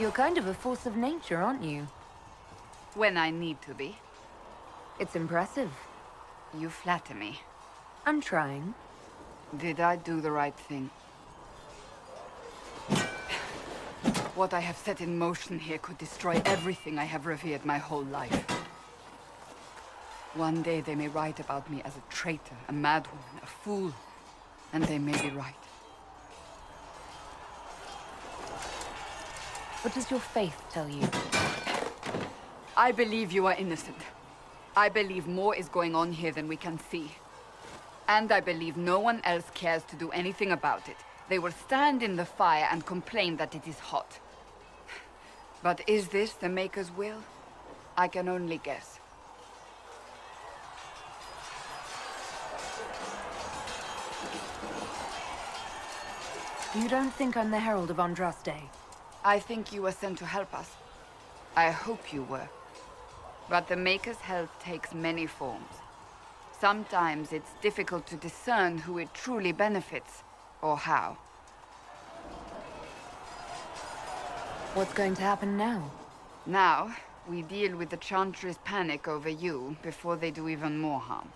You're kind of a force of nature, aren't you? When I need to be. It's impressive. You flatter me. I'm trying. Did I do the right thing? What I have set in motion here could destroy everything I have revered my whole life. One day they may write about me as a traitor, a madwoman, a fool. And they may be right. What does your faith tell you? I believe you are innocent. I believe more is going on here than we can see. And I believe no one else cares to do anything about it. They will stand in the fire and complain that it is hot. But is this the Maker's will? I can only guess. You don't think I'm the Herald of Andraste? I think you were sent to help us. I hope you were. But the Maker's help takes many forms. Sometimes it's difficult to discern who it truly benefits, or how. What's going to happen now? Now, we deal with the Chantry's panic over you before they do even more harm.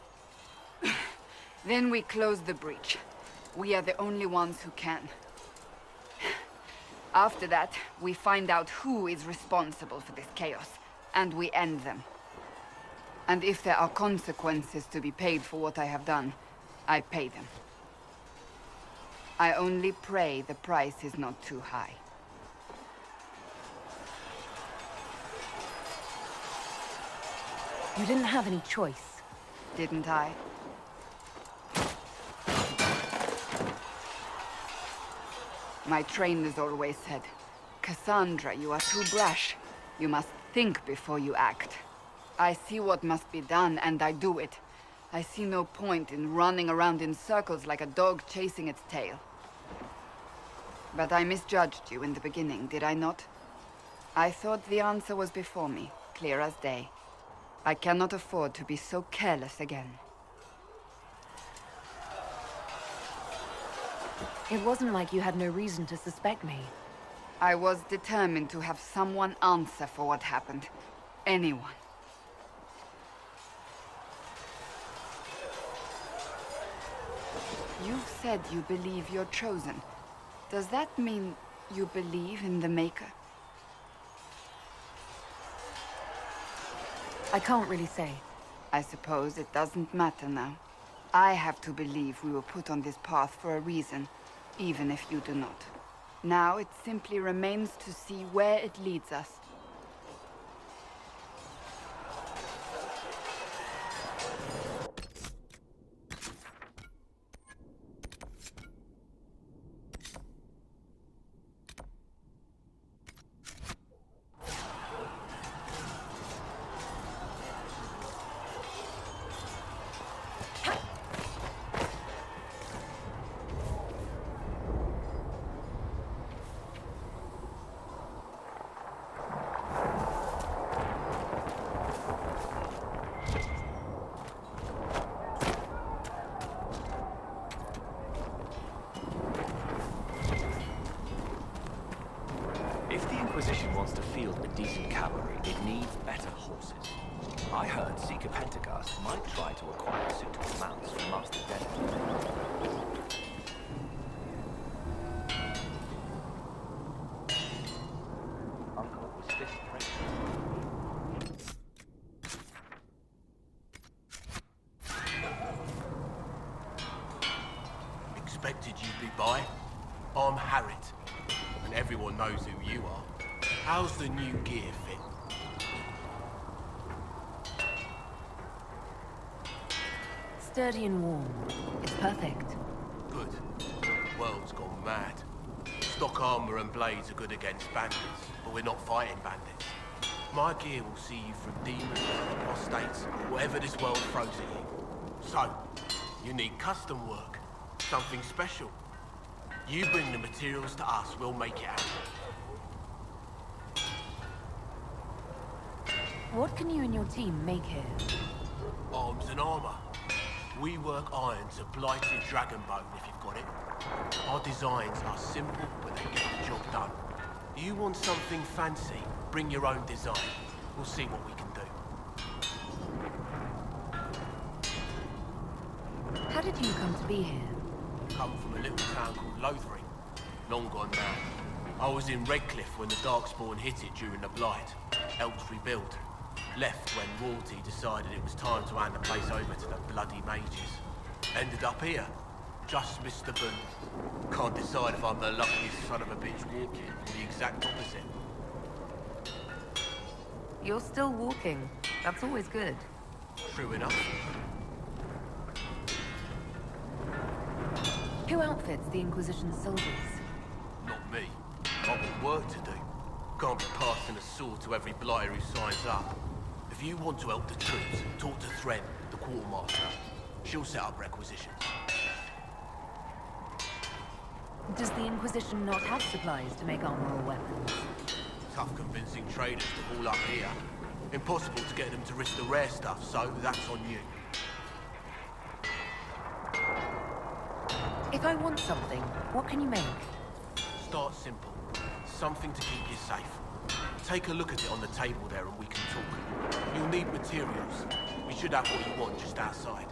Then we close the breach. We are the only ones who can. After that, we find out who is responsible for this chaos, and we end them. And if there are consequences to be paid for what I have done, I pay them. I only pray the price is not too high. You didn't have any choice. Didn't I? My trainers always said, Cassandra, you are too brash. You must think before you act. I see what must be done, and I do it. I see no point in running around in circles like a dog chasing its tail. But I misjudged you in the beginning, did I not? I thought the answer was before me, clear as day. I cannot afford to be so careless again. It wasn't like you had no reason to suspect me. I was determined to have someone answer for what happened. Anyone. You've said you believe you're chosen. Does that mean you believe in the Maker? I can't really say. I suppose it doesn't matter now. I have to believe we were put on this path for a reason, even if you do not. Now it simply remains to see where it leads us. If the Inquisition wants to field a decent cavalry, it needs better horses. I heard Seeker Pentagast might try to acquire suitable mounts from Master Dennet. Uncle was fifth pregnant. Expected you'd be by. I'm Harriet, and everyone knows who you are. How's the new gear fit? Sturdy and warm. It's perfect. Good. The world's gone mad. Stock armor and blades are good against bandits, but we're not fighting bandits. My gear will see you through demons, apostates, whatever this world throws at you. So, you need custom work, something special. You bring the materials to us, we'll make it happen. What can you and your team make here? Arms and armor. We work iron to blighted dragon bone if you've got it. Our designs are simple, but they get the job done. You want something fancy? Bring your own design. We'll see what we can do. How did you come to be here? Come from a little town called Lothering. Long gone now. I was in Redcliffe when the Darkspawn hit it during the Blight. Helped rebuild. Left when royalty decided it was time to hand the place over to the bloody mages. Ended up here. Just missed the boot. Can't decide if I'm the luckiest son of a bitch walking or the exact opposite. You're still walking. That's always good. True enough. Who outfits the Inquisition's soldiers? Not me. I've got work to do. Can't be passing a sword to every blighter who signs up. If you want to help the troops, talk to Thren, the quartermaster. She'll set up requisitions. Does the Inquisition not have supplies to make armor or weapons? Tough convincing traders to haul up here. Impossible to get them to risk the rare stuff, so that's on you. If I want something, what can you make? Start simple. Something to keep you safe. Take a look at it on the table there and we can talk. You'll need materials. We should have what you want just outside.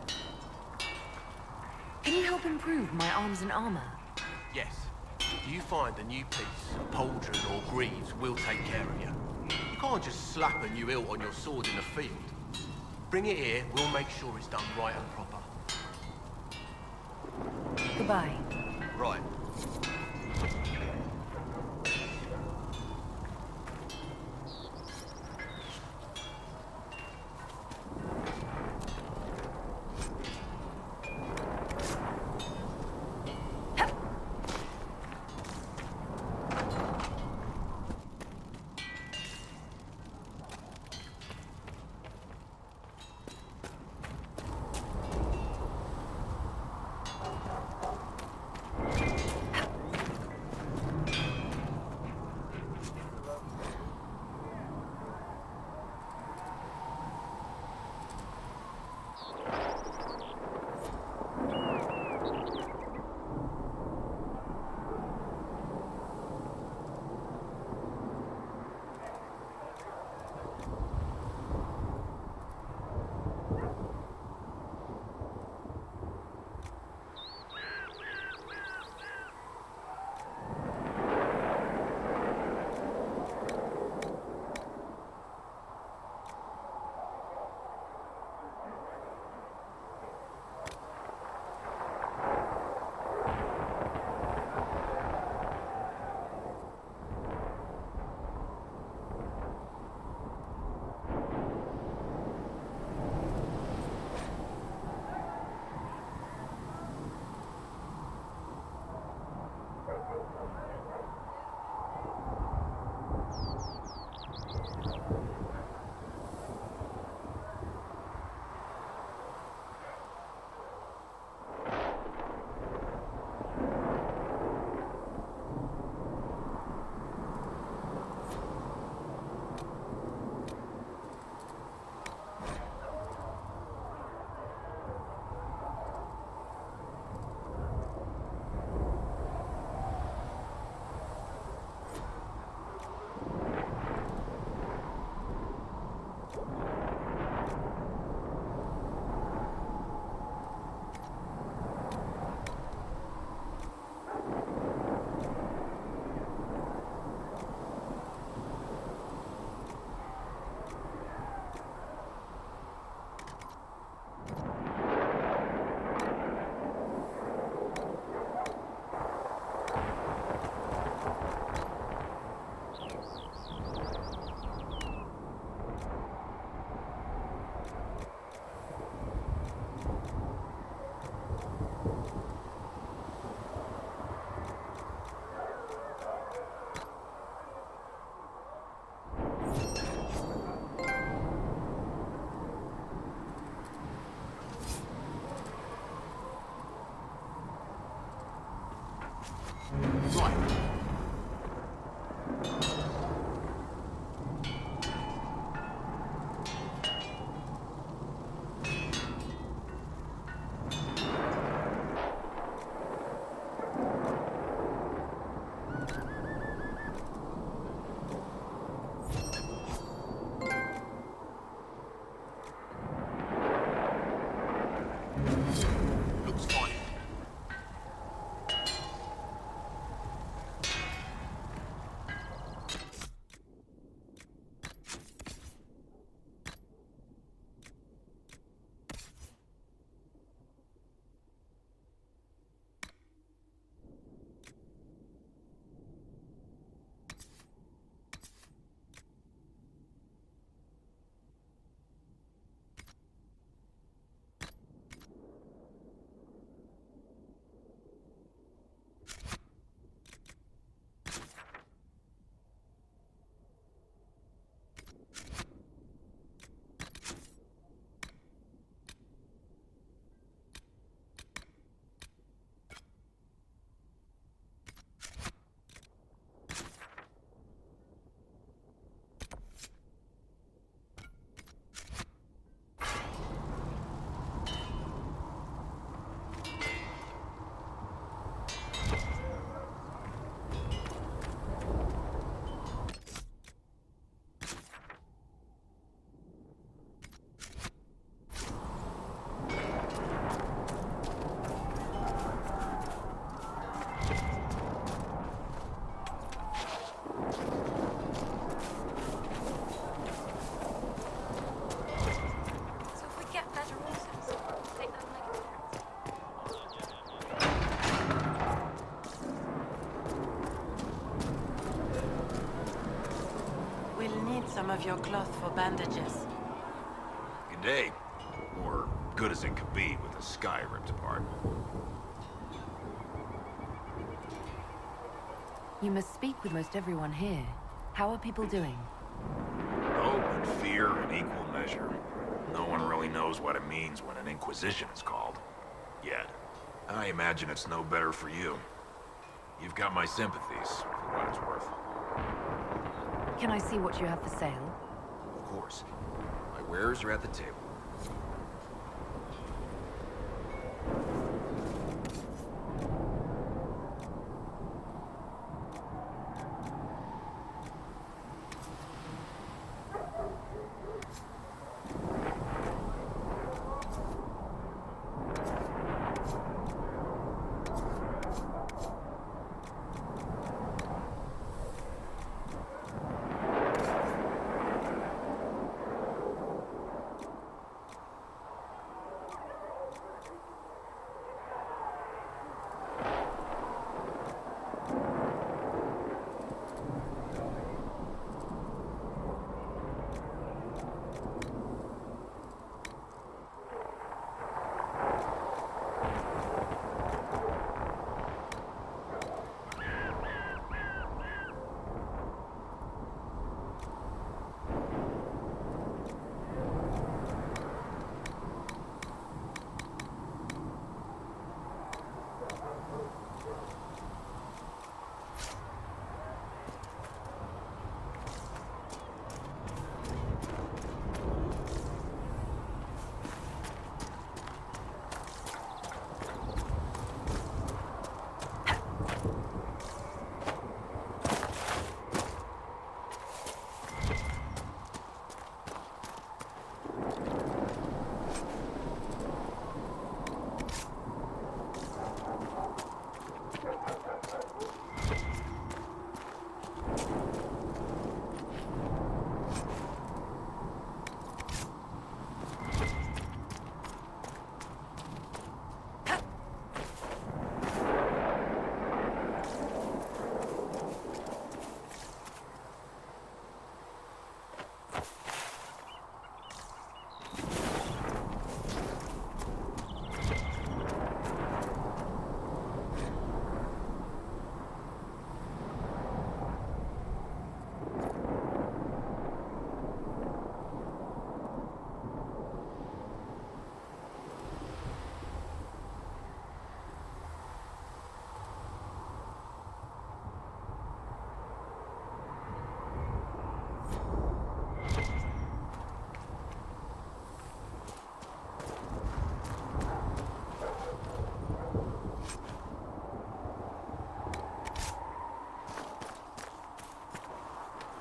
Can you help improve my arms and armor? Yes. If you find a new piece, a pauldron or greaves, we'll take care of you. You can't just slap a new hilt on your sword in the field. Bring it here, we'll make sure it's done right and proper. Goodbye. Right. Right. of your cloth for bandages. Good day. Or good as it could be with the sky ripped apart. You must speak with most everyone here. How are people doing? Hope and fear in equal measure. No one really knows what it means when an Inquisition is called. Yet. I imagine it's no better for you. You've got my sympathies, for what it's worth. Can I see what you have for sale? Of course. My wares are at the table.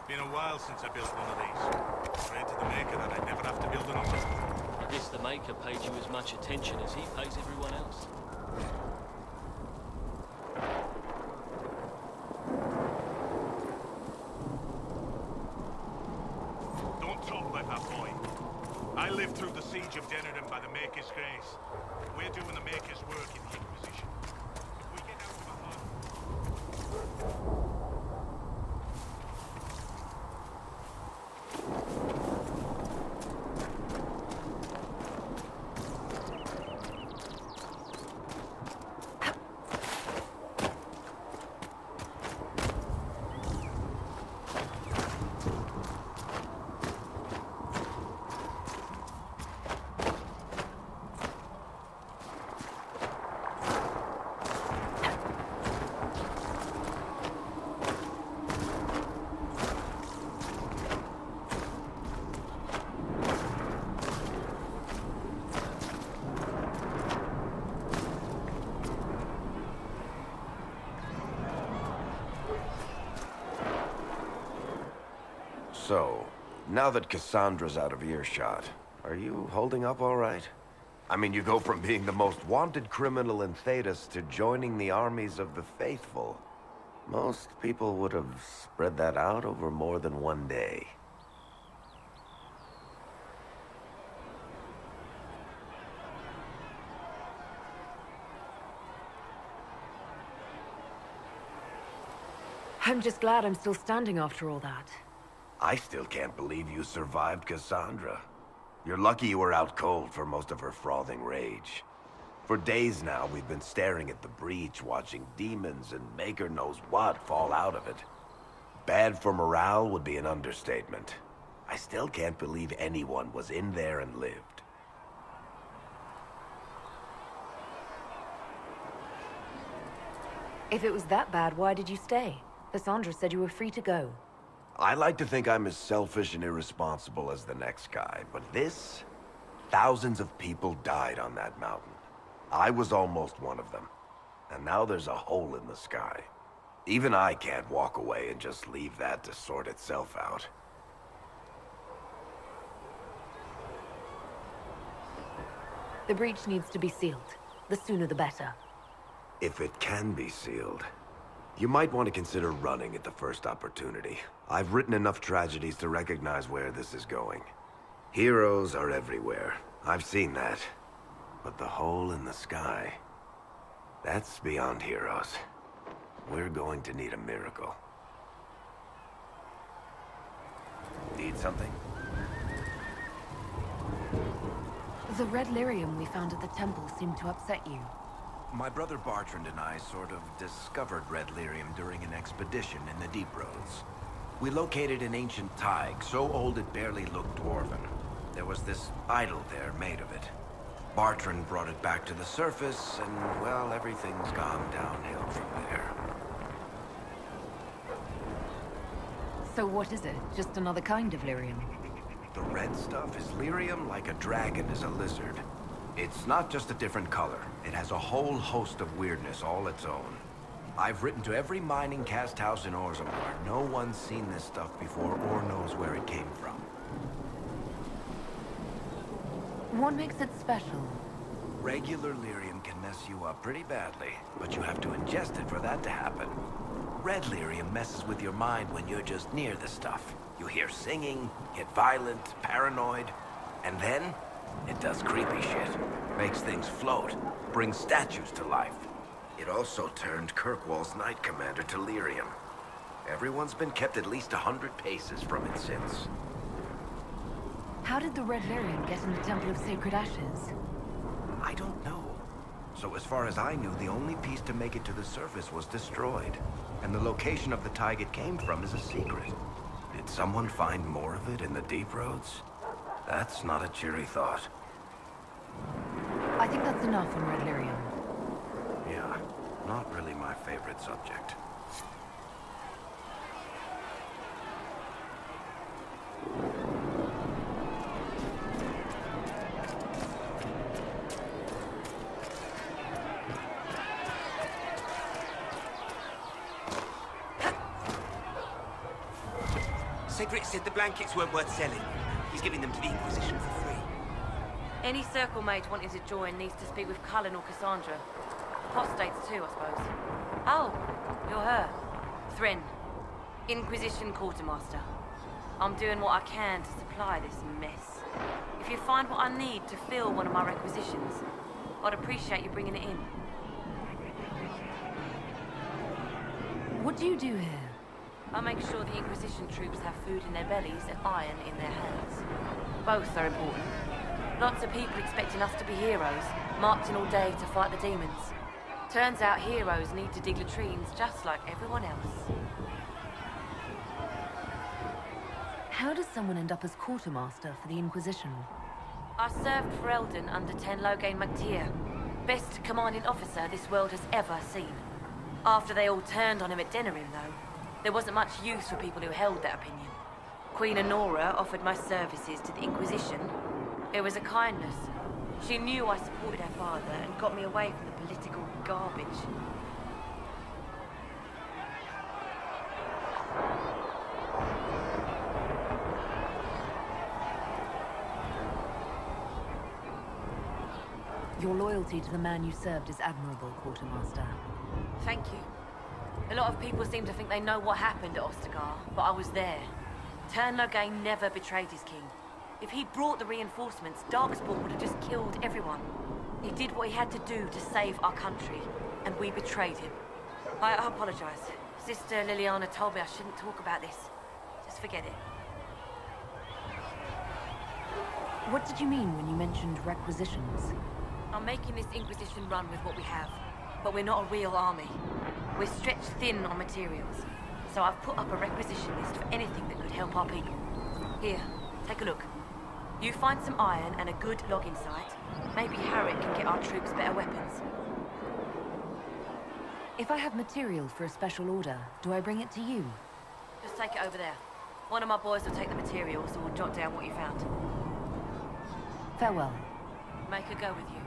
Been a while since I built one of these. Prayed to the Maker that I'd never have to build another. I guess the Maker paid you as much attention as he pays everyone else. Don't talk like that, boy. I lived through the siege of Dennerden by the Maker's grace. We're doing the Maker's work in the Inquisition. If we get out of the hard... So, now that Cassandra's out of earshot, are you holding up all right? I mean, you go from being the most wanted criminal in Thedas to joining the armies of the faithful. Most people would have spread that out over more than one day. I'm just glad I'm still standing after all that. I still can't believe you survived Cassandra. You're lucky you were out cold for most of her frothing rage. For days now, we've been staring at the breach, watching demons and maker knows what fall out of it. Bad for morale would be an understatement. I still can't believe anyone was in there and lived. If it was that bad, why did you stay? Cassandra said you were free to go. I like to think I'm as selfish and irresponsible as the next guy, but this... Thousands of people died on that mountain. I was almost one of them. And now there's a hole in the sky. Even I can't walk away and just leave that to sort itself out. The breach needs to be sealed. The sooner the better. If it can be sealed, you might want to consider running at the first opportunity. I've written enough tragedies to recognize where this is going. Heroes are everywhere. I've seen that. But the hole in the sky... that's beyond heroes. We're going to need a miracle. Need something? The red lyrium we found at the temple seemed to upset you. My brother Bartrand and I sort of discovered red lyrium during an expedition in the Deep Roads. We located an ancient thaig, so old it barely looked dwarven. There was this idol there made of it. Bartrand brought it back to the surface, and, well, everything's gone downhill from there. So what is it? Just another kind of lyrium? The red stuff is lyrium like a dragon is a lizard. It's not just a different color. It has a whole host of weirdness all its own. I've written to every mining cast house in Orzammar. No one's seen this stuff before or knows where it came from. What makes it special? Regular lyrium can mess you up pretty badly, but you have to ingest it for that to happen. Red lyrium messes with your mind when you're just near the stuff. You hear singing, get violent, paranoid, and then it does creepy shit. Makes things float, brings statues to life. It also turned Kirkwall's Knight Commander to lyrium. Everyone's been kept at least 100 paces from it since. How did the red lyrium get in the Temple of Sacred Ashes? I don't know. So as far as I knew, the only piece to make it to the surface was destroyed. And the location of the thaig it came from is a secret. Did someone find more of it in the Deep Roads? That's not a cheery thought. I think that's enough on red lyrium. Yeah, not really my favorite subject. Cedric said the blankets weren't worth selling. He's giving them to the Inquisition for free. Any circle mate wanting to join needs to speak with Cullen or Cassandra. Apostates too, I suppose. Oh, you're her. Thren, Inquisition Quartermaster. I'm doing what I can to supply this mess. If you find what I need to fill one of my requisitions, I'd appreciate you bringing it in. What do you do here? I make sure the Inquisition troops have food in their bellies and iron in their hands. Both are important. Lots of people expecting us to be heroes, marching all day to fight the demons. Turns out heroes need to dig latrines just like everyone else. How does someone end up as quartermaster for the Inquisition? I served for Eldon under Ten Loghain MacTier, best commanding officer this world has ever seen. After they all turned on him at Denerim, though, there wasn't much use for people who held that opinion. Queen Honora offered my services to the Inquisition. It was a kindness. She knew I supported her father and got me away from the political garbage. Your loyalty to the man you served is admirable, Quartermaster. Thank you. A lot of people seem to think they know what happened at Ostagar, but I was there. Ten Loghain never betrayed his king. If he'd brought the reinforcements, Darkspawn would have just killed everyone. He did what he had to do to save our country, and we betrayed him. I apologize. Sister Liliana told me I shouldn't talk about this. Just forget it. What did you mean when you mentioned requisitions? I'm making this Inquisition run with what we have, but we're not a real army. We're stretched thin on materials, so I've put up a requisition list for anything that could help our people. Here, take a look. You find some iron and a good logging site. Maybe Harriet can get our troops better weapons. If I have material for a special order, do I bring it to you? Just take it over there. One of my boys will take the materials, or we'll jot down what you found. Farewell. Make her go with you.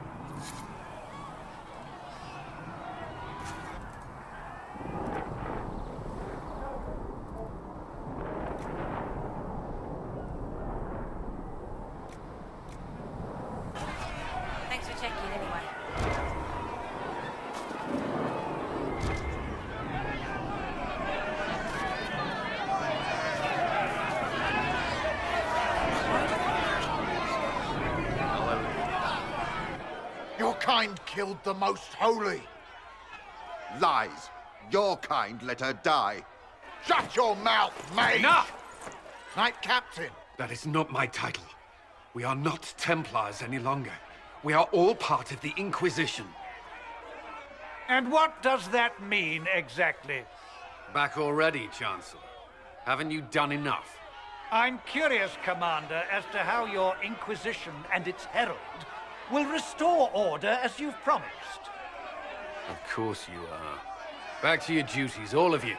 Thanks for checking anyway. Your kind killed the most holy. Lies. Your kind let her die. Shut your mouth, mate! Enough! Knight Captain. That is not my title. We are not Templars any longer. We are all part of the Inquisition. And what does that mean, exactly? Back already, Chancellor. Haven't you done enough? I'm curious, Commander, as to how your Inquisition and its herald will restore order as you've promised. Of course you are. Back to your duties, all of you.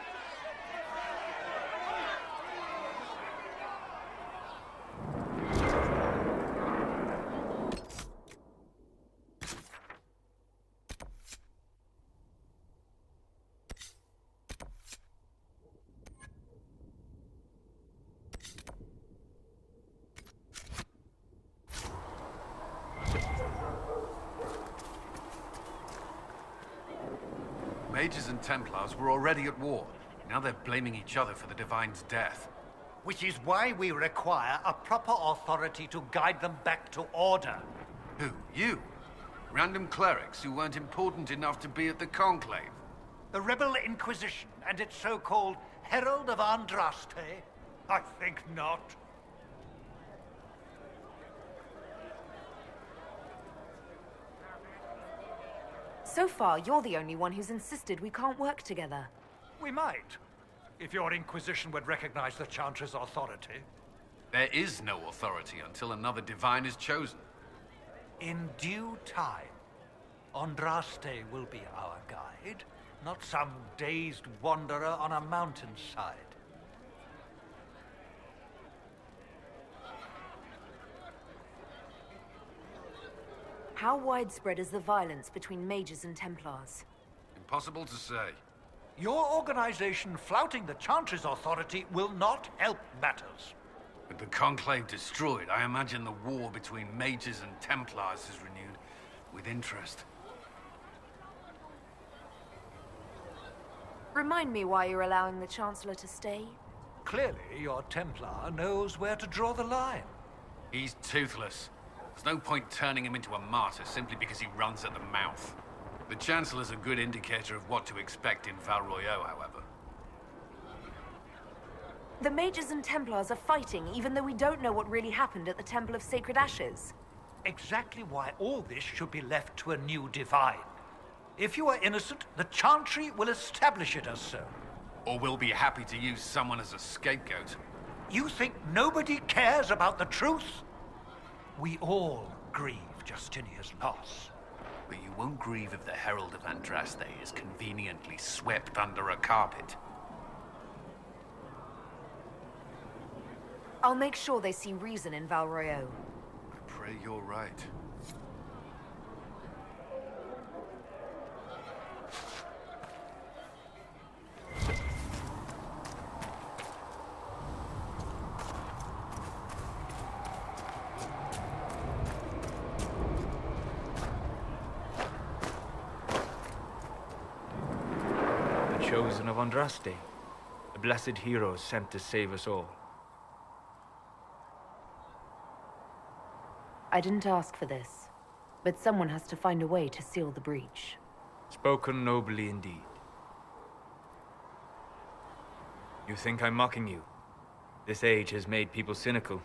Mages and Templars were already at war. Now they're blaming each other for the Divine's death. Which is why we require a proper authority to guide them back to order. Who? You? Random clerics who weren't important enough to be at the Conclave? The Rebel Inquisition and its so-called Herald of Andraste? I think not. So far, you're the only one who's insisted we can't work together. We might, if your Inquisition would recognize the Chancellor's authority. There is no authority until another Divine is chosen. In due time, Andraste will be our guide, not some dazed wanderer on a mountainside. How widespread is the violence between mages and Templars? Impossible to say. Your organization flouting the Chancellor's authority will not help matters. With the Conclave destroyed, I imagine the war between mages and Templars is renewed with interest. Remind me why you're allowing the Chancellor to stay? Clearly, your Templar knows where to draw the line. He's toothless. There's no point turning him into a martyr simply because he runs at the mouth. The Chancellor's a good indicator of what to expect in Val Royeaux, however. The mages and Templars are fighting, even though we don't know what really happened at the Temple of Sacred Ashes. Exactly why all this should be left to a new Divine. If you are innocent, the Chantry will establish it as so. Or we'll be happy to use someone as a scapegoat. You think nobody cares about the truth? We all grieve Justinia's loss. But you won't grieve if the Herald of Andraste is conveniently swept under a carpet. I'll make sure they see reason in Val Royeaux. I pray you're right. Chosen of Andraste, the blessed hero sent to save us all. I didn't ask for this, but someone has to find a way to seal the breach. Spoken nobly indeed. You think I'm mocking you? This age has made people cynical.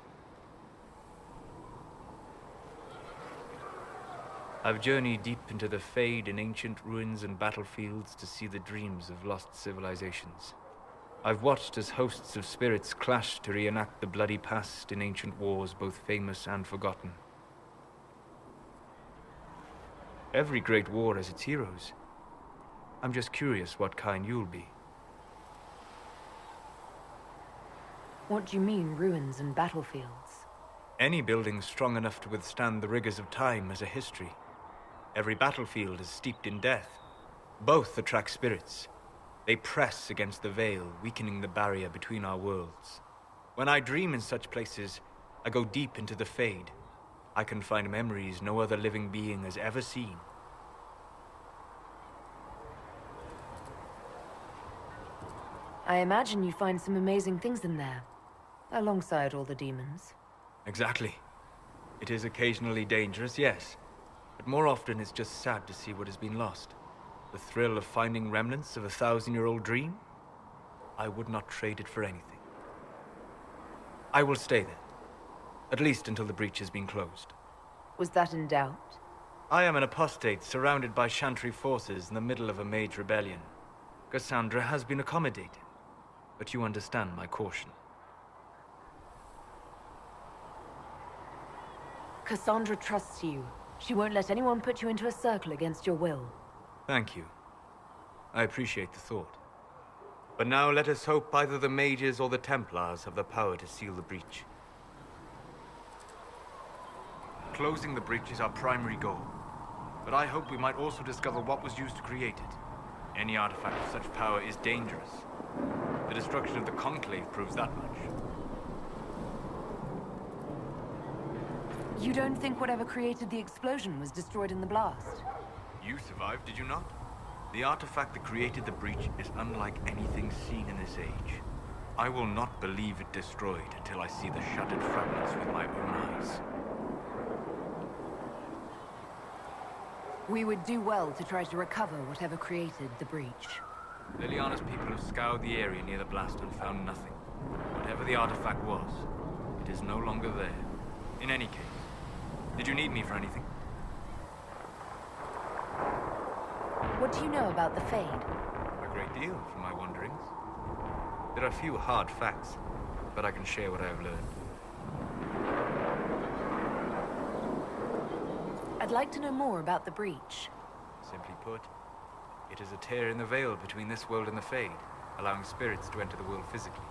I've journeyed deep into the Fade in ancient ruins and battlefields to see the dreams of lost civilizations. I've watched as hosts of spirits clash to reenact the bloody past in ancient wars, both famous and forgotten. Every great war has its heroes. I'm just curious what kind you'll be. What do you mean, ruins and battlefields? Any building strong enough to withstand the rigors of time has a history. Every battlefield is steeped in death. Both attract spirits. They press against the veil, weakening the barrier between our worlds. When I dream in such places, I go deep into the Fade. I can find memories no other living being has ever seen. I imagine you find some amazing things in there, alongside all the demons. Exactly. It is occasionally dangerous, yes. But more often it's just sad to see what has been lost. The thrill of finding remnants of a 1,000-year-old dream? I would not trade it for anything. I will stay there. At least until the breach has been closed. Was that in doubt? I am an apostate surrounded by Chantry forces in the middle of a mage rebellion. Cassandra has been accommodated, but you understand my caution. Cassandra trusts you. She won't let anyone put you into a circle against your will. Thank you. I appreciate the thought. But now let us hope either the mages or the Templars have the power to seal the breach. Closing the breach is our primary goal. But I hope we might also discover what was used to create it. Any artifact of such power is dangerous. The destruction of the Conclave proves that much. You don't think whatever created the explosion was destroyed in the blast? You survived, did you not? The artifact that created the breach is unlike anything seen in this age. I will not believe it destroyed until I see the shattered fragments with my own eyes. We would do well to try to recover whatever created the breach. Liliana's people have scoured the area near the blast and found nothing. Whatever the artifact was, it is no longer there. In any case, did you need me for anything? What do you know about the Fade? A great deal from my wanderings. There are few hard facts, but I can share what I have learned. I'd like to know more about the breach. Simply put, it is a tear in the veil between this world and the Fade, allowing spirits to enter the world physically.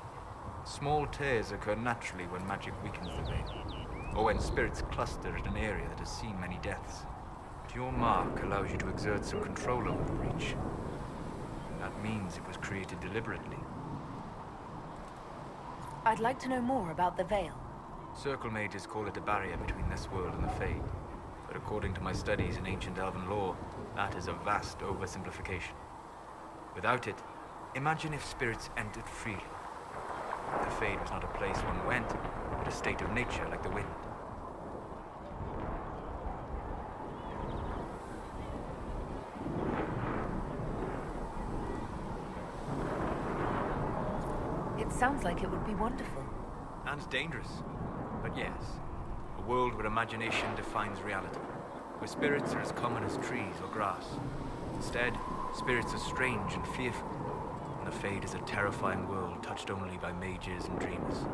Small tears occur naturally when magic weakens the veil, or when spirits cluster at an area that has seen many deaths. But your mark allows you to exert some control over the breach. That means it was created deliberately. I'd like to know more about the veil. Circle mages call it a barrier between this world and the Fade. But according to my studies in ancient elven lore, that is a vast oversimplification. Without it, imagine if spirits entered freely. The Fade was not a place one went, but a state of nature like the wind. It sounds like it would be wonderful. And dangerous. But yes, a world where imagination defines reality. Where spirits are as common as trees or grass. Instead, spirits are strange and fearful. And the Fade is a terrifying world touched only by mages and dreamers.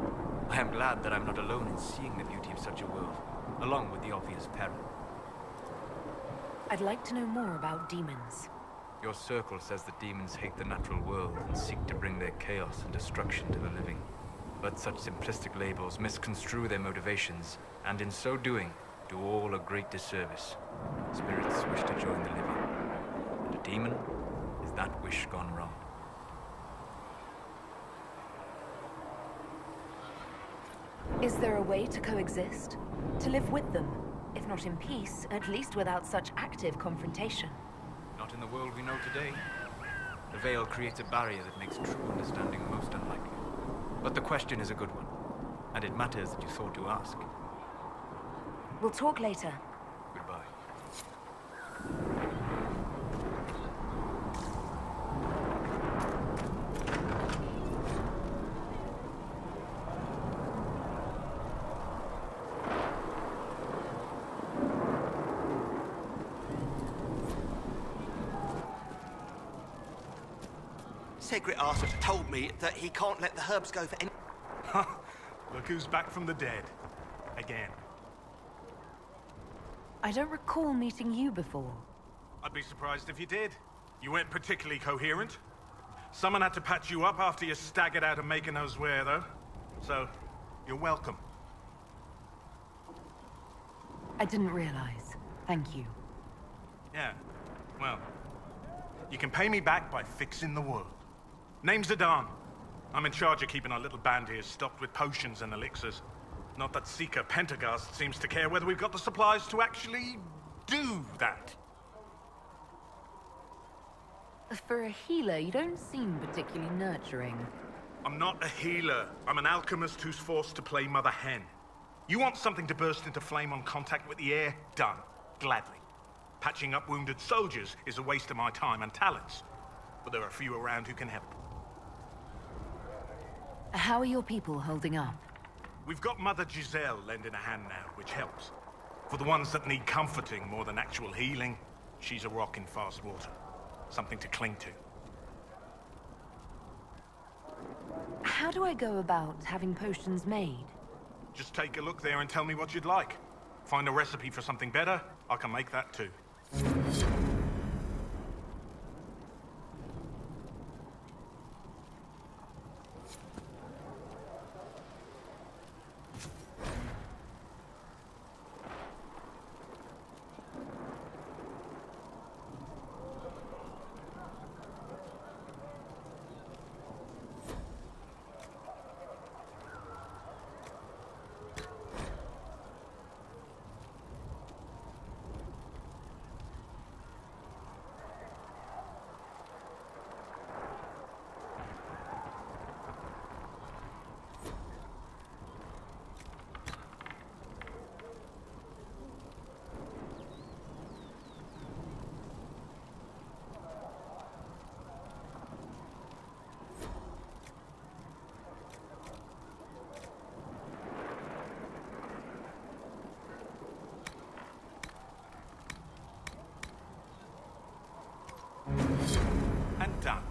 I am glad that I'm not alone in seeing the beauty of such a world, along with the obvious peril. I'd like to know more about demons. Your circle says that demons hate the natural world and seek to bring their chaos and destruction to the living. But such simplistic labels misconstrue their motivations, and in so doing, do all a great disservice. Spirits wish to join the living, and a demon is that wish gone wrong. Is there a way to coexist? To live with them? If not in peace, at least without such active confrontation. Not in the world we know today. The veil creates a barrier that makes true understanding most unlikely. But the question is a good one, and it matters that you thought to ask. We'll talk later. Goodbye. Segret Arthur told me that he can't let the herbs go for any... Look who's back from the dead. Again. I don't recall meeting you before. I'd be surprised if you did. You weren't particularly coherent. Someone had to patch you up after you staggered out of making knows where, though. So, you're welcome. I didn't realize. Thank you. Yeah, well, you can pay me back by fixing the world. Name's Zidane. I'm in charge of keeping our little band here stocked with potions and elixirs. Not that Seeker Pentagast seems to care whether we've got the supplies to actually do that. For a healer, you don't seem particularly nurturing. I'm not a healer. I'm an alchemist who's forced to play Mother Hen. You want something to burst into flame on contact with the air? Done. Gladly. Patching up wounded soldiers is a waste of my time and talents. But there are a few around who can help. How are your people holding up? We've got Mother Giselle lending a hand now, which helps. For the ones that need comforting more than actual healing, she's a rock in fast water. Something to cling to. How do I go about having potions made? Just take a look there and tell me what you'd like. Find a recipe for something better, I can make that too. And done.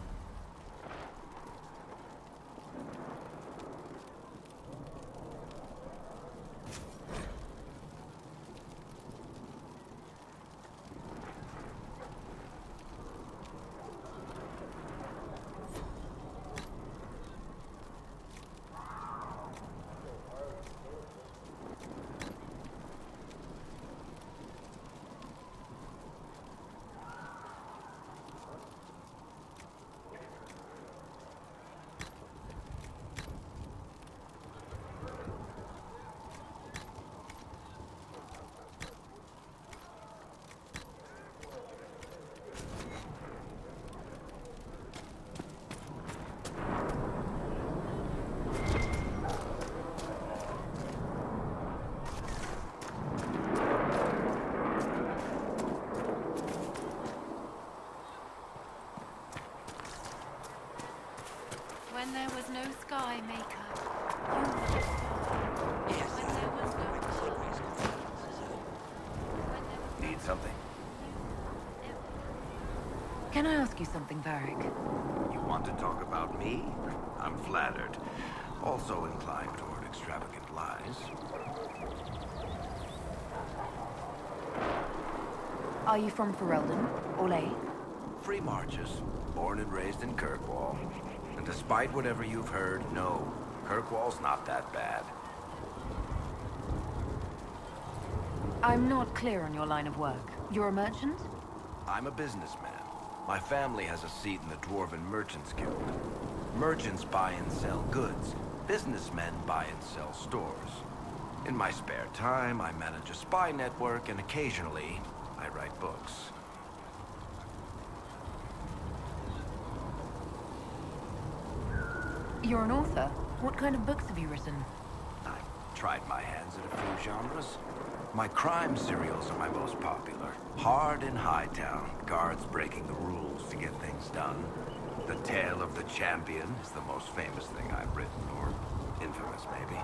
When there was no sky maker, you were the star. Yes. When there was no... Need something? Can I ask you something, Varric? You want to talk about me? I'm flattered. Also inclined toward extravagant lies. Are you from Ferelden? Orlais? Free marches. Born and raised in Kirkwall. And despite whatever you've heard, no. Kirkwall's not that bad. I'm not clear on your line of work. You're a merchant? I'm a businessman. My family has a seat in the Dwarven Merchants Guild. Merchants buy and sell goods. Businessmen buy and sell stores. In my spare time, I manage a spy network, and occasionally, I write books. You're an author. What kind of books have you written? I've tried my hands at a few genres. My crime serials are my most popular. Hard in Hightown, guards breaking the rules to get things done. The Tale of the Champion is the most famous thing I've written, or infamous maybe.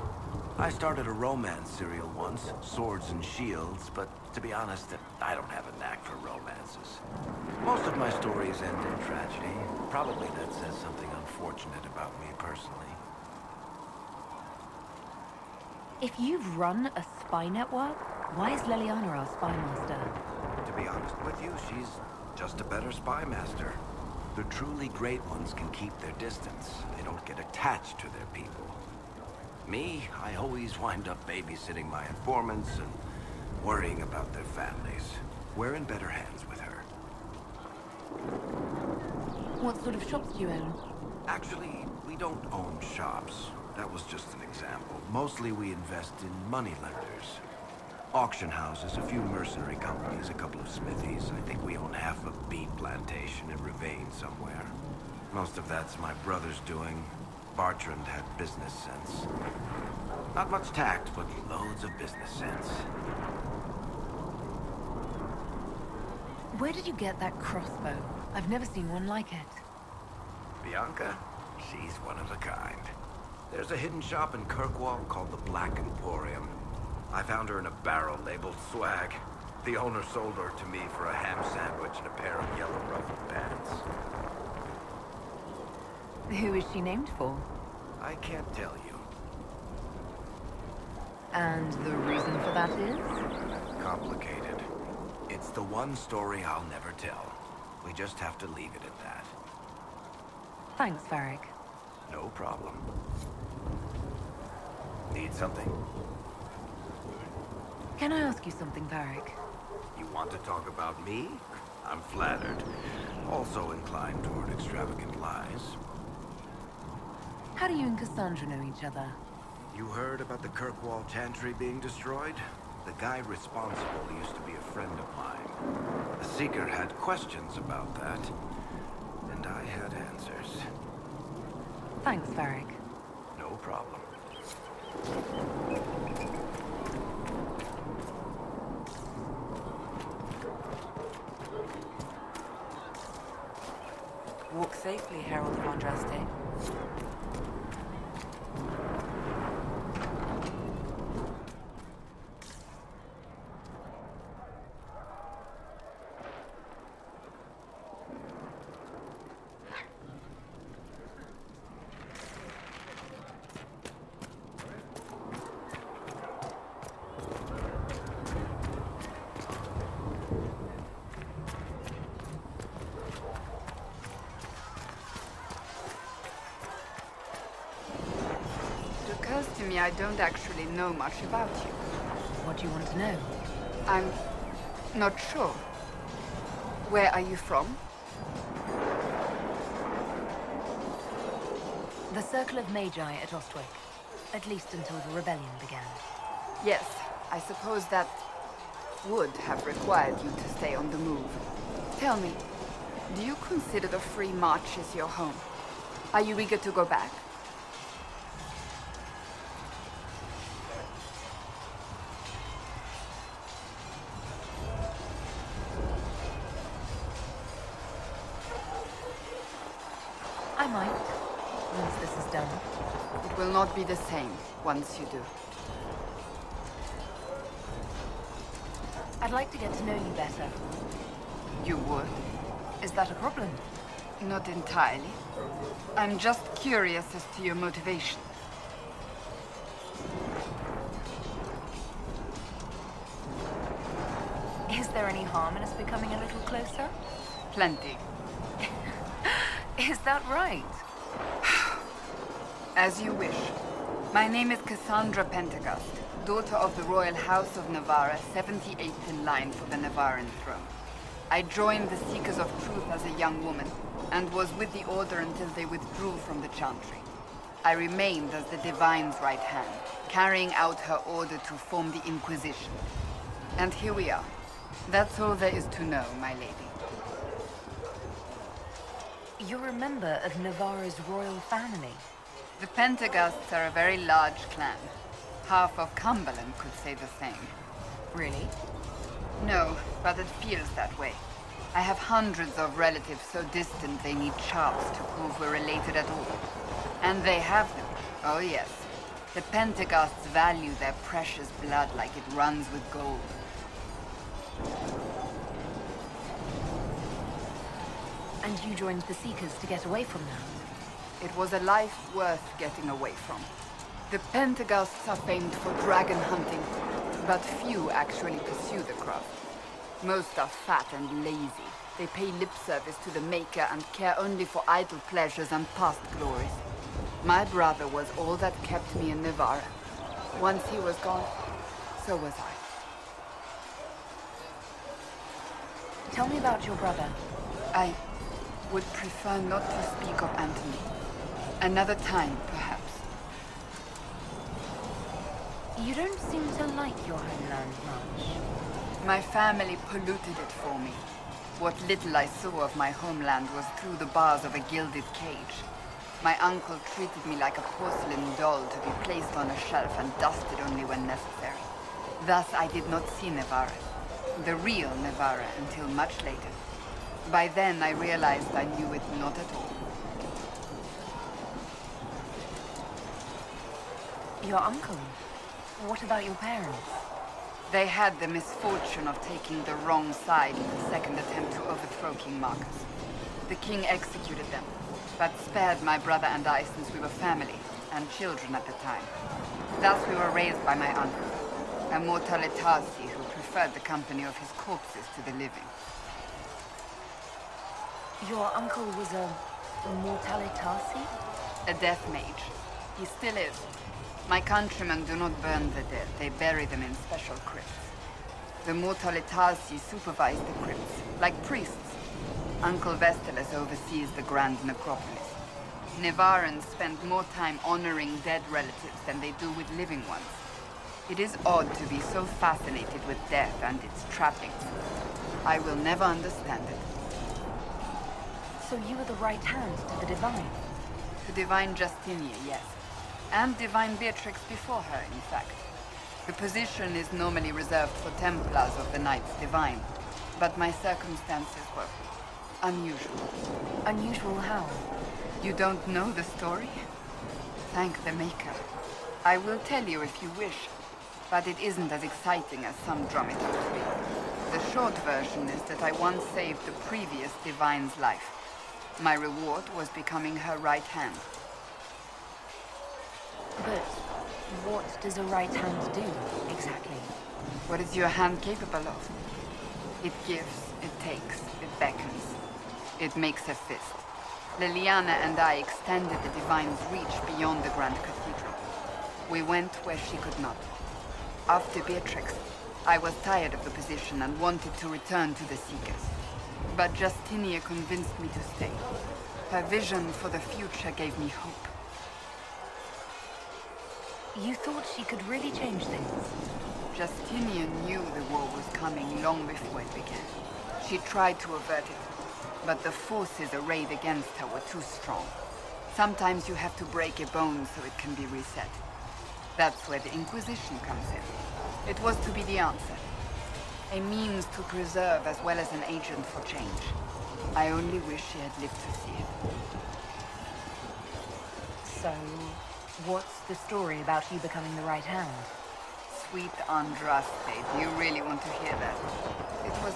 I started a romance serial once, Swords and Shields, but to be honest, I don't have a knack for romances. Most of my stories end in tragedy. Probably that says something unfortunate about me personally. If you've run a spy network, why is Leliana our spy master? To be honest with you, she's just a better spy master. The truly great ones can keep their distance. They don't get attached to their people. Me, I always wind up babysitting my informants and worrying about their families. We're in better hands with her. What sort of shops do you own? Actually, we don't own shops. That was just an example. Mostly we invest in money lenders. Auction houses, a few mercenary companies, a couple of smithies. I think we own half a beet plantation in Ravane somewhere. Most of that's my brother's doing. Bartrand had business sense. Not much tact, but loads of business sense. Where did you get that crossbow? I've never seen one like it. Bianca? She's one of a kind. There's a hidden shop in Kirkwall called the Black Emporium. I found her in a barrel labeled swag. The owner sold her to me for a ham sandwich and a pair of yellow ruffled pants. Who is she named for? I can't tell you. And the reason for that is? Complicated. It's the one story I'll never tell. We just have to leave it at that. Thanks, Varric. No problem. Need something? Can I ask you something, Varric? You want to talk about me? I'm flattered. Also inclined toward extravagant lies. How do you and Cassandra know each other? You heard about the Kirkwall Chantry being destroyed? The guy responsible used to be a friend of mine. The Seeker had questions about that, and I had answers. Thanks, Varric. No problem. Walk safely, Herald of Andraste. I don't actually know much about you. What do you want to know? I'm not sure. Where are you from? The Circle of Magi at Ostwick. At least until the rebellion began. Yes, I suppose that would have required you to stay on the move. Tell me, do you consider the Free March as your home? Are you eager to go back? I might, once this is done. It will not be the same once you do. I'd like to get to know you better. You would? Is that a problem? Not entirely. I'm just curious as to your motivation. Is there any harm in us becoming a little closer? Plenty. Is that right? As you wish. My name is Cassandra Pentecost, daughter of the Royal House of Navarra, 78th in line for the Navarran throne. I joined the Seekers of Truth as a young woman, and was with the Order until they withdrew from the Chantry. I remained as the Divine's right hand, carrying out her order to form the Inquisition. And here we are. That's all there is to know, my lady. You're a member of Navarra's royal family. The Pentecosts are a very large clan. Half of Cumberland could say the same. Really? No, but it feels that way. I have hundreds of relatives so distant they need charts to prove we're related at all. And they have them. Oh yes. The Pentecosts value their precious blood like it runs with gold. And you joined the Seekers to get away from them? It was a life worth getting away from. The Pentaghasts are famed for dragon hunting, but few actually pursue the craft. Most are fat and lazy. They pay lip service to the Maker and care only for idle pleasures and past glories. My brother was all that kept me in Nevarra. Once he was gone, so was I. Tell me about your brother. I would prefer not to speak of Anthony. Another time, perhaps. You don't seem to like your homeland much. My family polluted it for me. What little I saw of my homeland was through the bars of a gilded cage. My uncle treated me like a porcelain doll to be placed on a shelf and dusted only when necessary. Thus I did not see Nevarra, the real Nevarra, until much later. By then I realized I knew it not at all. Your uncle? What about your parents? They had the misfortune of taking the wrong side in the second attempt to overthrow King Marcus. The king executed them, but spared my brother and I since we were family, and children at the time. Thus we were raised by my uncle, a Mortalitasi who preferred the company of his corpses to the living. Your uncle was a Mortalitasi? A death mage. He still is. My countrymen do not burn the dead, they bury them in special crypts. The Mortalitasi supervise the crypts, like priests. Uncle Vestalis oversees the grand necropolis. Nevarrans spend more time honoring dead relatives than they do with living ones. It is odd to be so fascinated with death and its trappings. I will never understand it. So you were the right hand to the Divine? To Divine Justinia, yes. And Divine Beatrix before her, in fact. The position is normally reserved for Templars of the Knights Divine, but my circumstances were unusual. Unusual how? You don't know the story? Thank the Maker. I will tell you if you wish, but it isn't as exciting as some drum it up to be. The short version is that I once saved the previous Divine's life. My reward was becoming her right hand. But what does a right hand do, exactly? What is your hand capable of? It gives, it takes, it beckons. It makes a fist. Liliana and I extended the Divine's reach beyond the Grand Cathedral. We went where she could not. After Beatrix, I was tired of the position and wanted to return to the Seekers. But Justinia convinced me to stay. Her vision for the future gave me hope. You thought she could really change things? Justinia knew the war was coming long before it began. She tried to avert it, but the forces arrayed against her were too strong. Sometimes you have to break a bone so it can be reset. That's where the Inquisition comes in. It was to be the answer. A means to preserve as well as an agent for change. I only wish she had lived to see it. So, what's the story about you becoming the right hand? Sweet Andraste, do you really want to hear that? It was,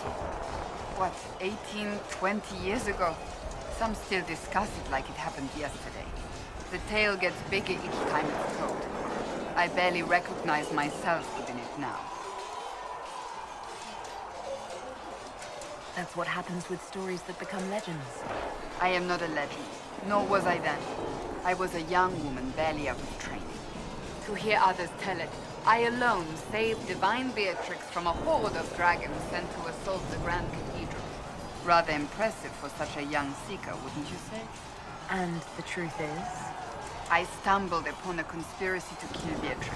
what, 18, 20 years ago? Some still discuss it like it happened yesterday. The tale gets bigger each time it's told. I barely recognize myself within it now. That's what happens with stories that become legends. I am not a legend, nor was I then. I was a young woman barely out of training. To hear others tell it, I alone saved Divine Beatrix from a horde of dragons sent to assault the Grand Cathedral. Rather impressive for such a young seeker, wouldn't you say? And the truth is? I stumbled upon a conspiracy to kill Beatrix.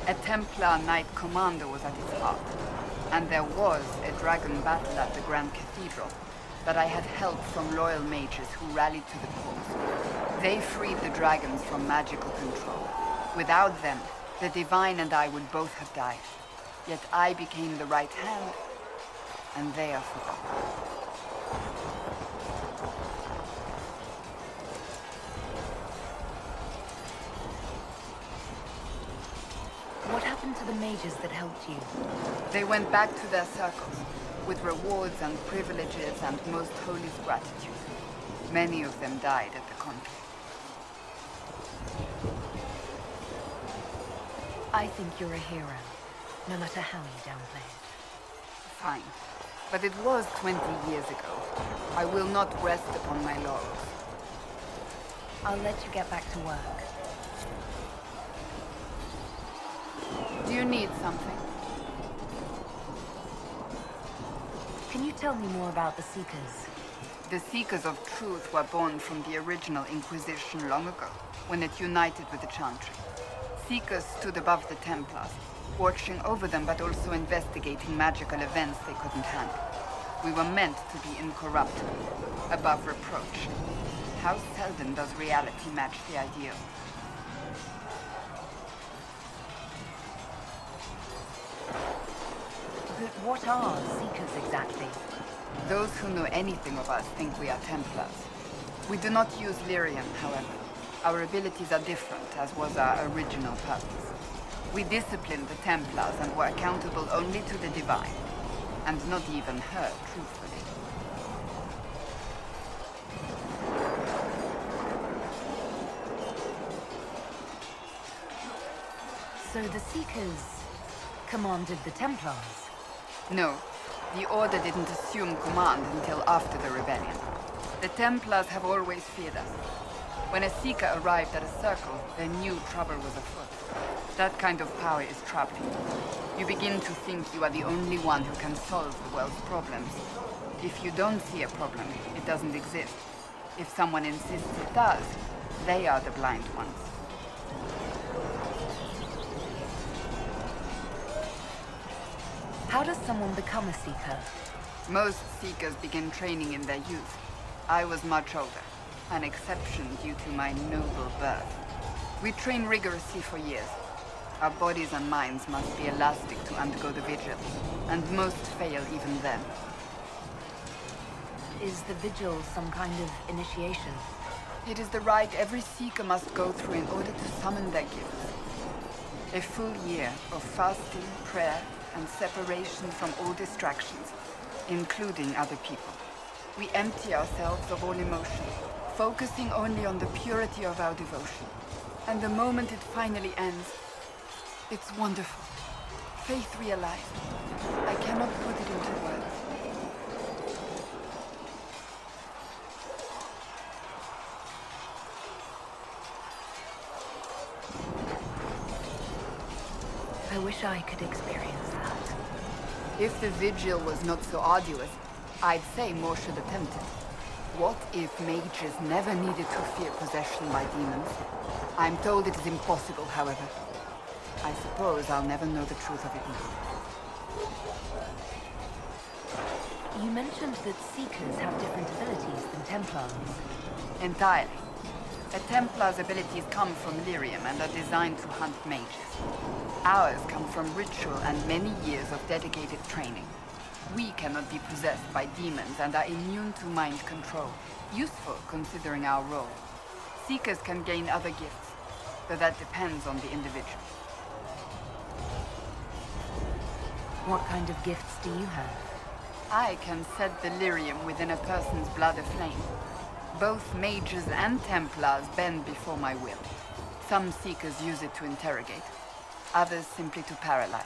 A Templar Knight Commander was at its heart. And there was a dragon battle at the Grand Cathedral, but I had help from loyal mages who rallied to the cause. They freed the dragons from magical control. Without them, the Divine and I would both have died. Yet I became the right hand, and they are forgotten. What happened to the mages that helped you? They went back to their circles, with rewards and privileges and most holy's gratitude. Many of them died at the conflict. I think you're a hero, no matter how you downplay it. Fine. But it was 20 years ago. I will not rest upon my laurels. I'll let you get back to work. Do you need something? Can you tell me more about the Seekers? The Seekers of Truth were born from the original Inquisition long ago, when it united with the Chantry. Seekers stood above the Templars, watching over them but also investigating magical events they couldn't handle. We were meant to be incorruptible, above reproach. How seldom does reality match the ideal? But what are Seekers exactly? Those who know anything of us think we are Templars. We do not use lyrium, however. Our abilities are different, as was our original purpose. We disciplined the Templars and were accountable only to the Divine. And not even her, truthfully. So the Seekers commanded the Templars? No. The Order didn't assume command until after the rebellion. The Templars have always feared us. When a Seeker arrived at a circle, they knew trouble was afoot. That kind of power is troubling. You begin to think you are the only one who can solve the world's problems. If you don't see a problem, it doesn't exist. If someone insists it does, they are the blind ones. How does someone become a Seeker? Most Seekers begin training in their youth. I was much older, an exception due to my noble birth. We train rigorously for years. Our bodies and minds must be elastic to undergo the vigil, and most fail even then. Is the vigil some kind of initiation? It is the rite every Seeker must go through in order to summon their gifts. A full year of fasting, prayer, and separation from all distractions, including other people. We empty ourselves of all emotion, focusing only on the purity of our devotion. And the moment it finally ends, it's wonderful. Faith realized. I cannot put it into words. I wish I could experience that. If the vigil was not so arduous, I'd say more should attempt it. What if mages never needed to fear possession by demons? I'm told it is impossible, however. I suppose I'll never know the truth of it now. You mentioned that Seekers have different abilities than Templars. Entirely. A Templar's abilities come from lyrium and are designed to hunt mages. Ours come from ritual and many years of dedicated training. We cannot be possessed by demons and are immune to mind control. Useful considering our role. Seekers can gain other gifts, but that depends on the individual. What kind of gifts do you have? I can set the lyrium within a person's blood aflame. Both mages and Templars bend before my will. Some Seekers use it to interrogate, others simply to paralyze.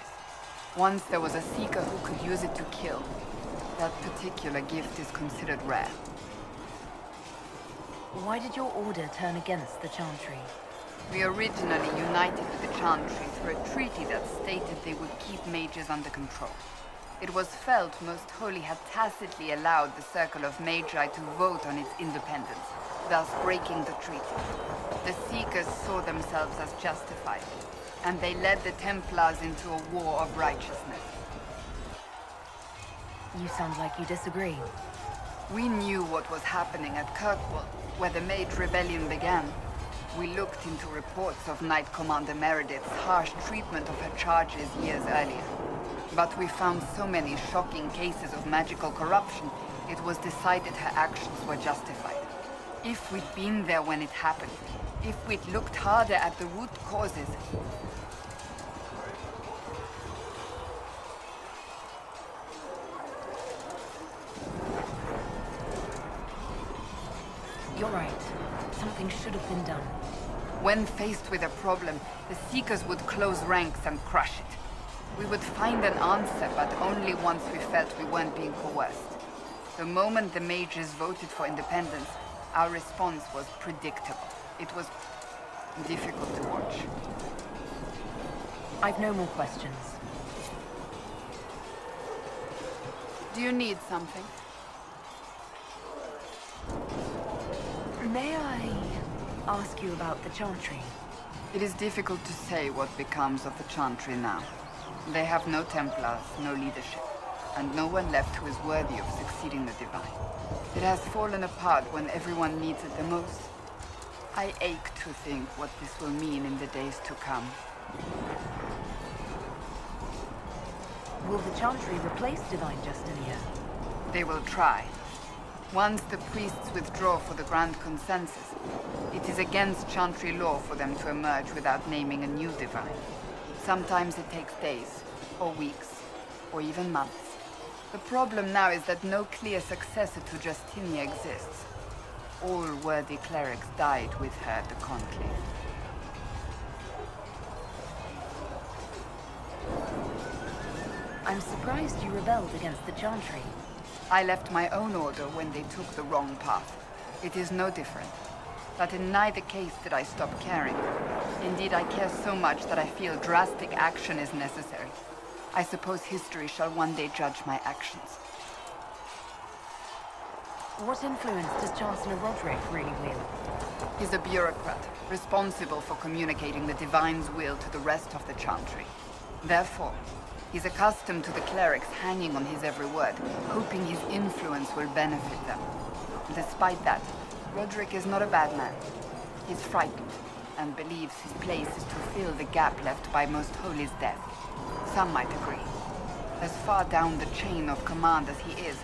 Once there was a Seeker who could use it to kill. That particular gift is considered rare. Why did your order turn against the Chantry? We originally united with the Chantry through a treaty that stated they would keep mages under control. It was felt Most Holy had tacitly allowed the Circle of Magi to vote on its independence, thus breaking the treaty. The Seekers saw themselves as justified, and they led the Templars into a war of righteousness. You sound like you disagree. We knew what was happening at Kirkwall, where the Mage Rebellion began. We looked into reports of Knight Commander Meredith's harsh treatment of her charges years earlier. But we found so many shocking cases of magical corruption, it was decided her actions were justified. If we'd been there when it happened, if we'd looked harder at the root causes, You're right. Something should have been done. When faced with a problem, the Seekers would close ranks and crush it. We would find an answer, but only once we felt we weren't being coerced. The moment the mages voted for independence, our response was predictable. It was difficult to watch. I've no more questions. Do you need something? May I ask you about the Chantry? It is difficult to say what becomes of the Chantry now. They have no Templars, no leadership, and no one left who is worthy of succeeding the Divine. It has fallen apart when everyone needs it the most. I ache to think what this will mean in the days to come. Will the Chantry replace Divine Justinia? They will try. Once the priests withdraw for the Grand Consensus, it is against Chantry law for them to emerge without naming a new Divine. Sometimes it takes days, or weeks, or even months. The problem now is that no clear successor to Justinia exists. All worthy clerics died with her at the Conclave. I'm surprised you rebelled against the Chantry. I left my own order when they took the wrong path. It is no different. But in neither case did I stop caring. Indeed, I care so much that I feel drastic action is necessary. I suppose history shall one day judge my actions. What influence does Chancellor Roderick really wield? He's a bureaucrat, responsible for communicating the Divine's will to the rest of the Chantry. Therefore, he's accustomed to the clerics hanging on his every word, hoping his influence will benefit them. Despite that, Roderick is not a bad man. He's frightened, and believes his place is to fill the gap left by Most Holy's death. Some might agree. As far down the chain of command as he is,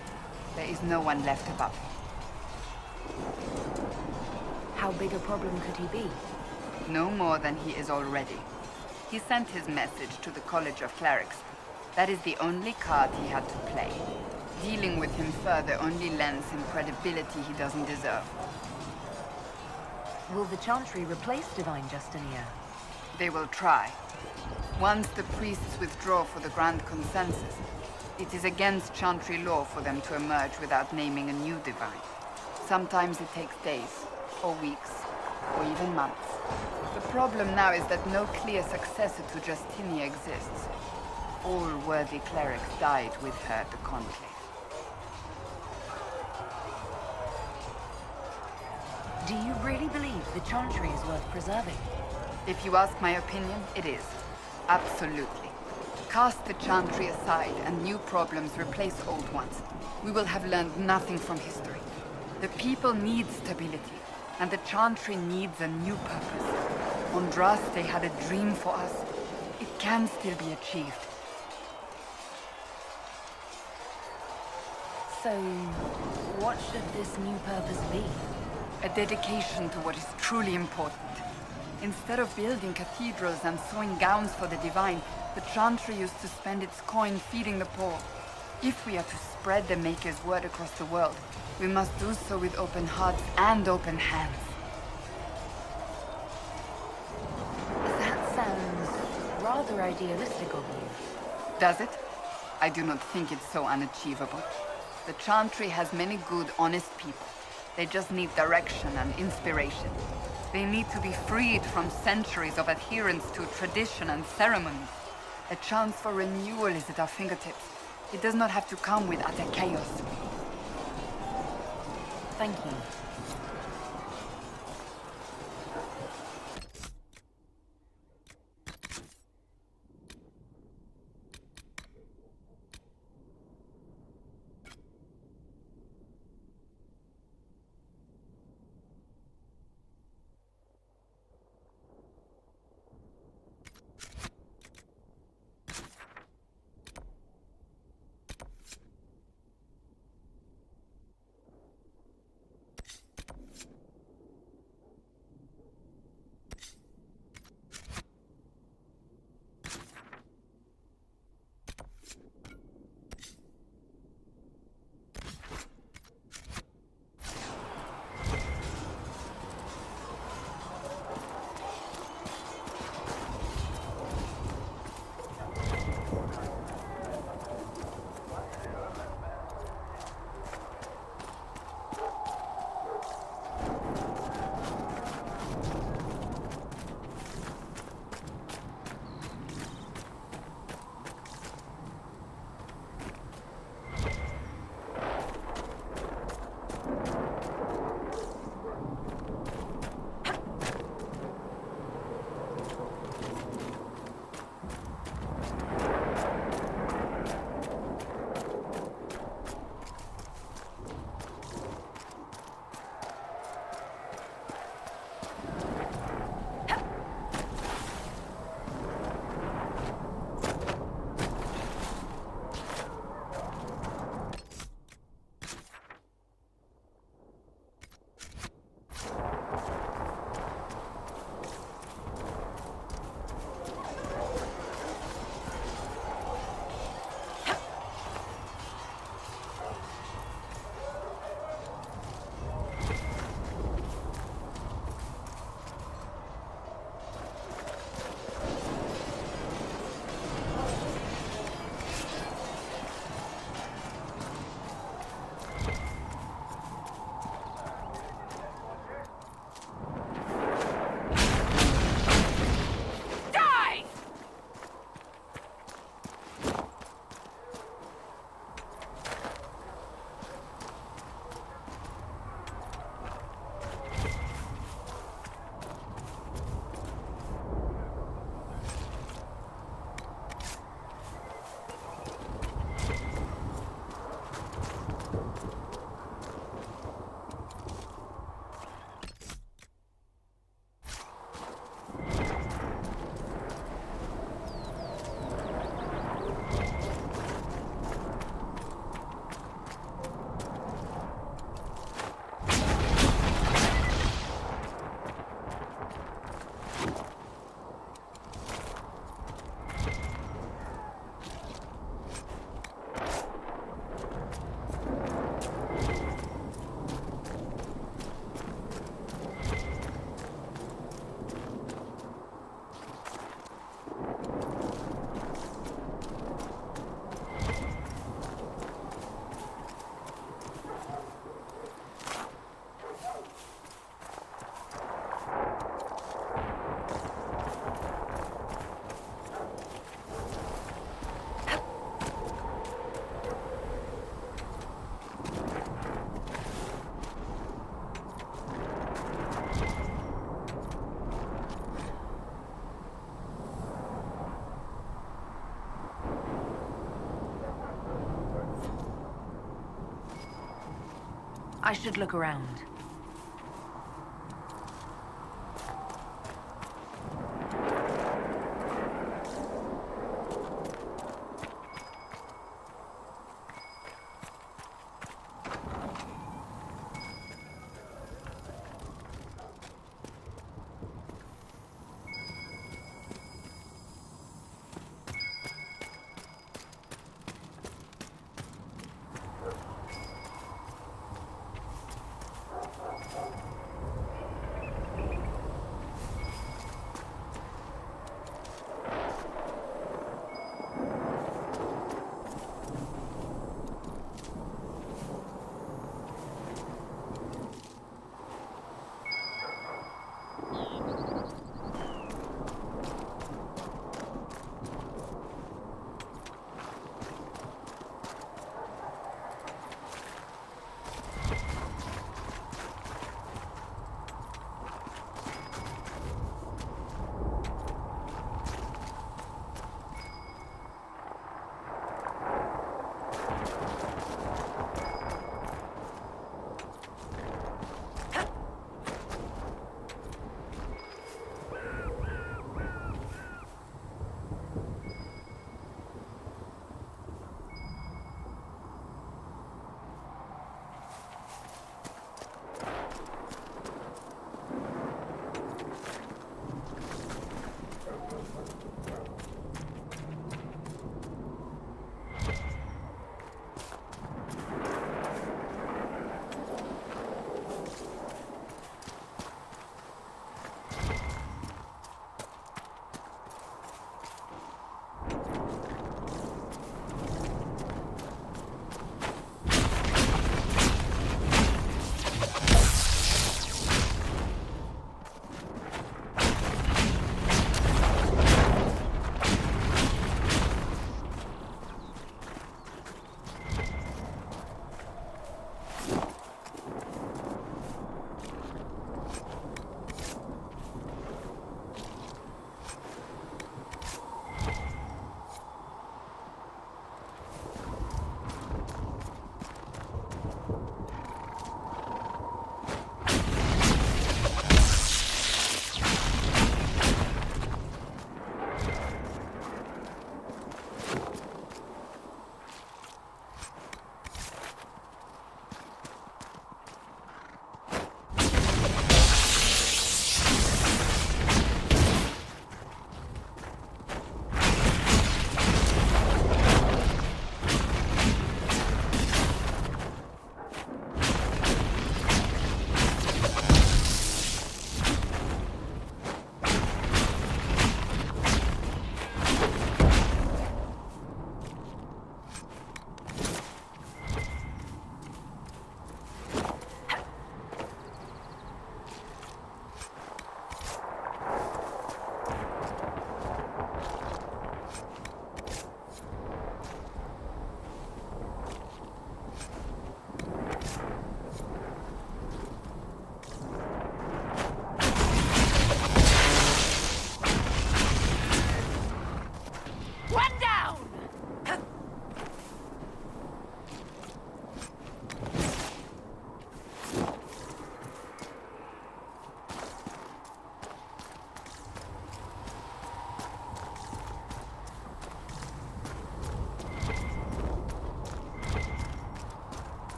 there is no one left above him. How big a problem could he be? No more than he is already. He sent his message to the College of Clerics. That is the only card he had to play. Dealing with him further only lends him credibility he doesn't deserve. Will the Chantry replace Divine Justinia? They will try. Once the priests withdraw for the Grand Consensus, it is against Chantry law for them to emerge without naming a new Divine. Sometimes it takes days, or weeks, or even months. The problem now is that no clear successor to Justinia exists. All worthy clerics died with her at the Conclave. Do you really believe the Chantry is worth preserving? If you ask my opinion, it is. Absolutely. Cast the Chantry aside and new problems replace old ones. We will have learned nothing from history. The people need stability, and the Chantry needs a new purpose. Andraste had a dream for us. It can still be achieved. So, what should this new purpose be? A dedication to what is truly important. Instead of building cathedrals and sewing gowns for the Divine, the Chantry used to spend its coin feeding the poor. If we are to spread the Maker's word across the world, we must do so with open hearts and open hands. That sounds rather idealistic of you. Does it? I do not think it's so unachievable. The Chantry has many good, honest people. They just need direction and inspiration. They need to be freed from centuries of adherence to tradition and ceremony. A chance for renewal is at our fingertips. It does not have to come with utter chaos. Thank you. I should look around.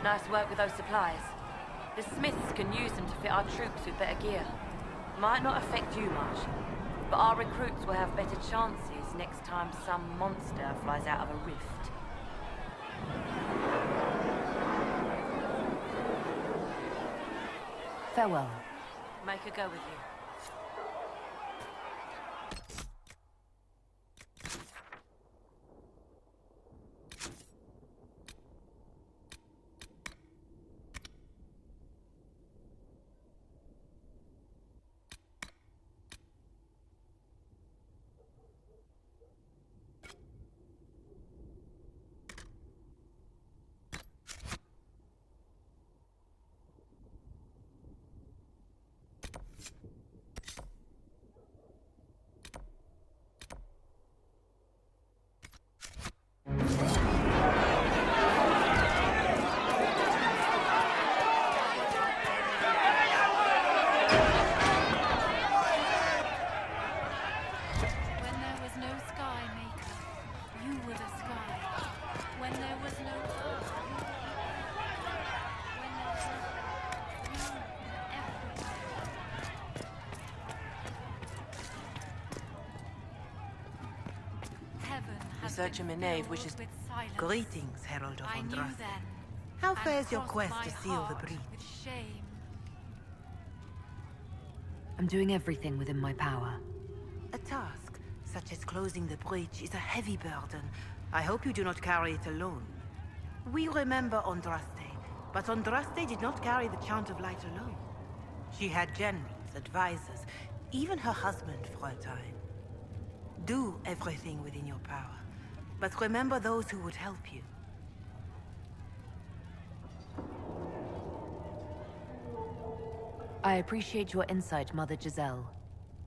Nice work with those supplies. The Smiths can use them to fit our troops with better gear. Might not affect you much, but our recruits will have better chances next time some monster flies out of a rift. Farewell. Make a go with you. Researcher Menave wishes... Greetings, Herald of Andraste. How fares your quest to seal the breach? I'm doing everything within my power. A task, such as closing the breach, is a heavy burden. I hope you do not carry it alone. We remember Andraste, but Andraste did not carry the Chant of Light alone. She had generals, advisors, even her husband for a time. Do everything within your power, but remember those who would help you. I appreciate your insight, Mother Giselle.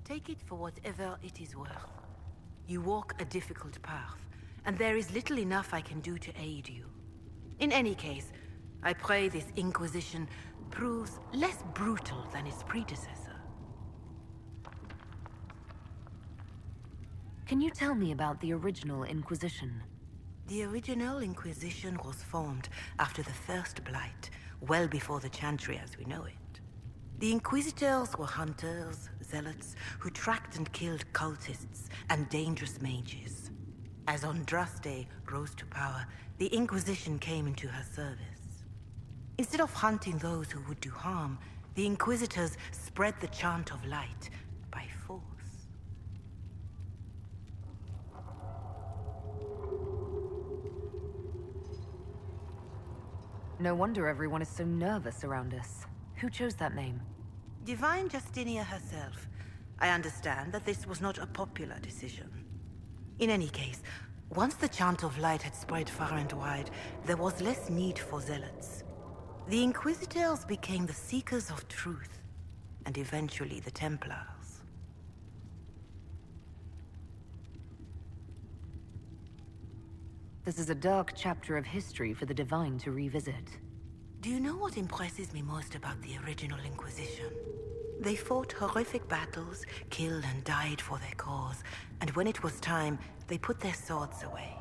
Take it for whatever it is worth. You walk a difficult path, and there is little enough I can do to aid you. In any case, I pray this Inquisition proves less brutal than its predecessor. Can you tell me about the original Inquisition? The original Inquisition was formed after the First Blight, well before the Chantry as we know it. The Inquisitors were hunters, zealots, who tracked and killed cultists and dangerous mages. As Andraste rose to power, the Inquisition came into her service. Instead of hunting those who would do harm, the Inquisitors spread the Chant of Light by force. No wonder everyone is so nervous around us. Who chose that name? Divine Justinia herself. I understand that this was not a popular decision. In any case, once the Chant of Light had spread far and wide, there was less need for zealots. The Inquisitors became the Seekers of Truth, and eventually the Templars. This is a dark chapter of history for the Divine to revisit. Do you know what impresses me most about the original Inquisition? They fought horrific battles, killed and died for their cause, and when it was time, they put their swords away.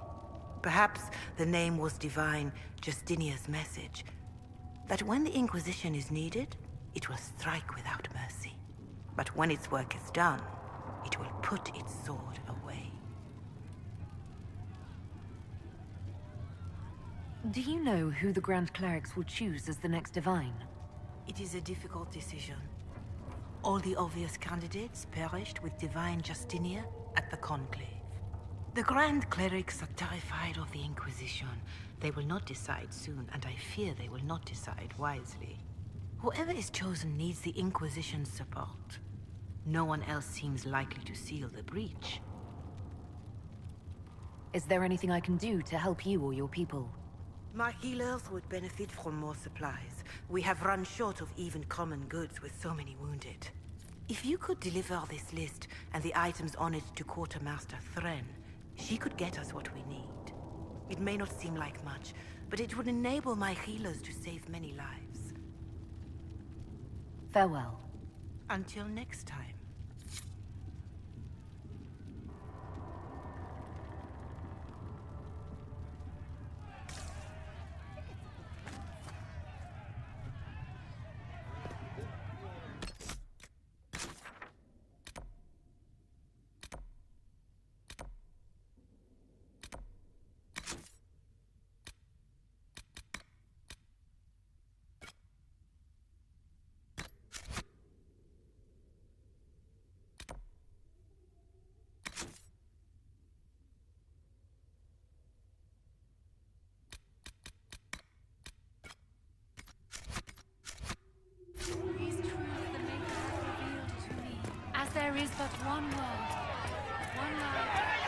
Perhaps the name was Divine Justinia's message, that when the Inquisition is needed, it will strike without mercy. But when its work is done, it will put its sword away. Do you know who the Grand Clerics will choose as the next Divine? It is a difficult decision. All the obvious candidates perished with Divine Justinia at the Conclave. The Grand Clerics are terrified of the Inquisition. They will not decide soon, and I fear they will not decide wisely. Whoever is chosen needs the Inquisition's support. No one else seems likely to seal the breach. Is there anything I can do to help you or your people? My healers would benefit from more supplies. We have run short of even common goods with so many wounded. If you could deliver this list and the items on it to Quartermaster Thren, she could get us what we need. It may not seem like much, but it would enable my healers to save many lives. Farewell. Until next time. There is but one world, one life.